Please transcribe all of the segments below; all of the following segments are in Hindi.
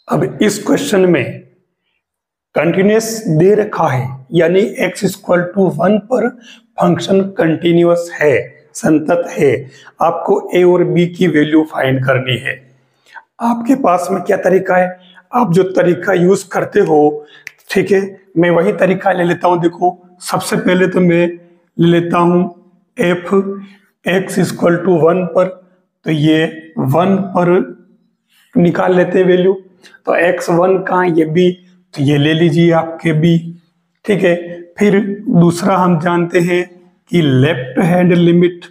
अब इस क्वेश्चन में कंटिन्यूअस दे रखा है, यानी x इक्वल टू 1 पर फंक्शन कंटिन्यूअस है, संतत है। आपको a और b की वैल्यू फाइंड करनी है। आपके पास में क्या तरीका है, आप जो तरीका यूज करते हो, ठीक है, मैं वही तरीका ले लेता हूं। देखो, सबसे पहले तो मैं ले लेता हूं f x इक्वल टू 1 पर, तो ये 1 पर निकाल लेते हैं वैल्यू। तो x1 का ये b, तो ये ले लीजिए आपके b, ठीक है। फिर दूसरा हम जानते हैं कि लेफ्ट हैंड लिमिट,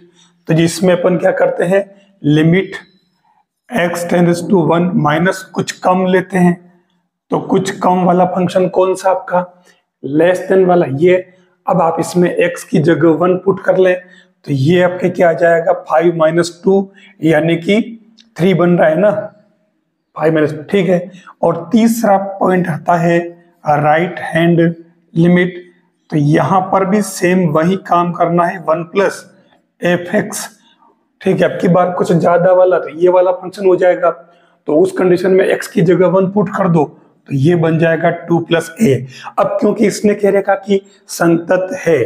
तो जिसमें अपन क्या करते हैं, लिमिट x टेंड्स टू 1 माइनस कुछ कम लेते हैं। तो कुछ कम वाला फंक्शन कौन सा आपका, लेस देन वाला ये। अब आप इसमें x की जगह 1 पुट कर लें, तो ये आपके क्या आ जाएगा, 5 माइनस 2 यानी कि 3 बन रहा है ना, 5 माइनस, ठीक है। और तीसरा पॉइंट आता है राइट हैंड लिमिट, तो यहां पर भी सेम वही काम करना है, 1 प्लस fx, ठीक है। अब की बार कुछ ज्यादा वाला, तो ये वाला फंक्शन हो जाएगा। तो उस कंडीशन में x की जगह 1 पुट कर दो, तो ये बन जाएगा 2 प्लस a। अब क्योंकि इसने कह रखा कि संतत है,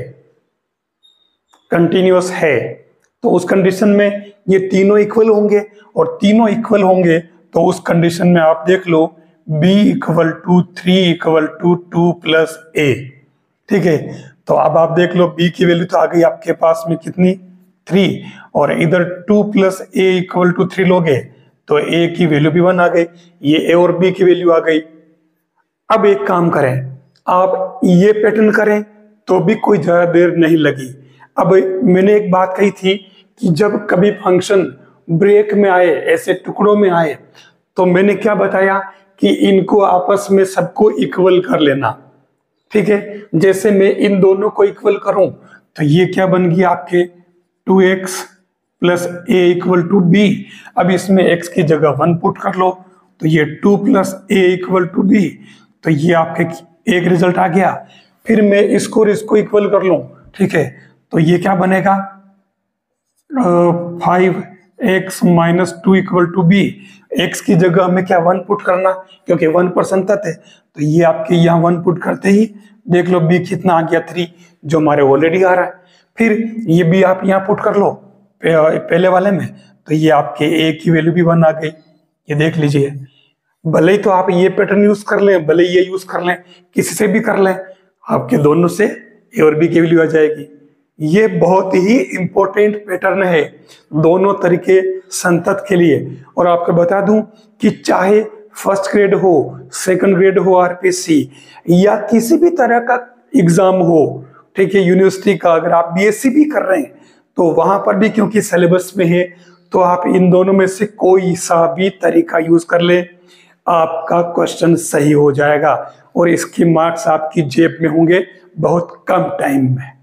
कंटिन्यूअस है, तो उस कंडीशन में ये तीनों इक्वल होंगे, और तीनों इक्वल होंगे तो उस कंडीशन में आप देख लो b equal to 3 equal to 2 plus a, ठीक है। तो अब आप देख लो b की वैल्यू तो आ गई आपके पास में कितनी, 3, और इधर 2 प्लस a इक्वल टू 3 लोगे तो a की वैल्यू भी 1 आ गई, ये a और b की वैल्यू आ गई। अब एक काम करें, आप ये पैटर्न करें तो भी कोई ज्यादा देर नहीं लगी। अब मैंने एक बात कही थी कि जब कभी फंक्शन ब्रेक में आए, ऐसे टुकड़ों में आए, तो मैंने क्या बताया कि इनको आपस में सबको इक्वल कर लेना, ठीक है। जैसे मैं इन दोनों को इक्वल करूं तो ये क्या बन गया आपके 2x plus a equal to b। अब इसमें x की जगह 1 पुट कर लो, तो ये 2 plus a equal to b, तो ये आपके एक रिजल्ट आ गया। फिर मैं इसको और इसको इक्वल कर लूं, ठीक है, तो ये क्या बनेगा, 5x minus 2 equal to b। x की जगह हमें क्या 1 पुट करना, क्योंकि 1 पर संतत है, तो ये आपके यहाँ 1 पुट करते ही देख लो b कितना आ गया, 3, जो हमारे ऑलरेडी आ रहा है। फिर ये b आप यहाँ पुट कर लो पहले वाले में, तो ये आपके a की वैल्यू भी 1 आ गई, ये देख लीजिए। भले ही तो आप ये पैटर्न यूज कर लें, भले ये यूज कर लें, किसी से भी कर लें, आपके दोनों से a और b की वैल्यू आ जाएगी। ये बहुत ही इंपॉर्टेंट पैटर्न है दोनों तरीके संतत के लिए। और आपको बता दूं कि चाहे फर्स्ट ग्रेड हो, सेकंड ग्रेड हो आरपीसी, या किसी भी तरह का एग्जाम हो, ठीक है, यूनिवर्सिटी का, अगर आप बीएससी भी कर रहे हैं तो वहां पर भी क्योंकि सिलेबस में है, तो आप इन दोनों में से कोई सा भी तरीका यूज कर ले, आपका क्वेश्चन सही हो जाएगा और इसकी मार्क्स आपकी जेब में होंगे बहुत कम टाइम में।